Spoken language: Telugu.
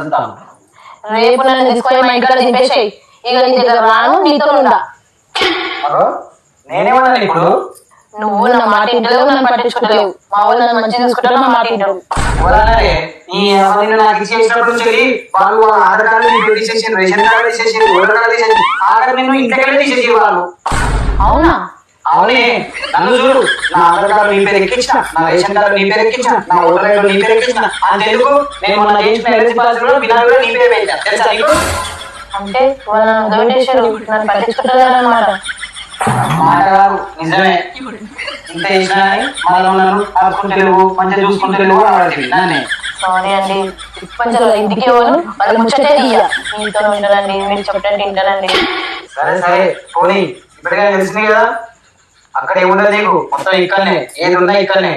చదువుతాను. రేపు నన్ను తీసుకొని మా ఇంటికాడ దింపేసాయి. ఇక నీ దగ్గర రాను, నీతో ఉండా. నేనేమన్నా ఇప్పుడు? నువ్వు నా మాట ఇంటలేవు, నన్ను పట్టించుకోలేవు. మా వాళ్ళు నన్ను మంచిగా చూసుకుంటారు, నా మాట ఇంటారు. నాకు ఇచ్చేసినప్పుడు వాళ్ళు ఆధార్ కార్డు తీసేసి రేషన్ కార్డు తీసేసి ఓటర్ కార్డు తీసేసి ఆధార్ నేను ఇంటికి తీసేసి వాళ్ళు. అవునా? అవునే. నన్ను చూడు, నా ఆధార్ కార్డు నీ పేరు ఎక్కించిన, నా రేషన్ కార్డు నీ పేరు ఎక్కించిన, నా ఓటర్ కార్డు నీ పేరు ఎక్కించిన. అంతెందుకు నేను మొన్న చేసిన ఎల్ఐసి పాలసీ కూడా బినా కూడా నీ పేరు పెట్టా. తెలుసా నీకు? అంటే వాళ్ళు నన్ను వదిలేశారు, నన్ను పట్టించుకుంటారు అన్నమాట. మాట కాదు, నిజమే. ఇంత చేసినా మళ్ళీ నన్ను ఆడుకుంటలేవు, మంచిగా చూసుకుంటలేవు అని. సారీ అండి, కొంచెం ఇంటికి వాళ్ళు ముచ్చటే ఇయ్య. మీతో వింటానండి, మీరు చెప్పండి వింటానండి. సరే సరే పోనీ, ఇప్పటికే తెలిసింది కదా. అక్కడ ఏముండదు నీకు, మొత్తం ఇక్కడనే, ఏది ఉన్నా ఇక్కడనే.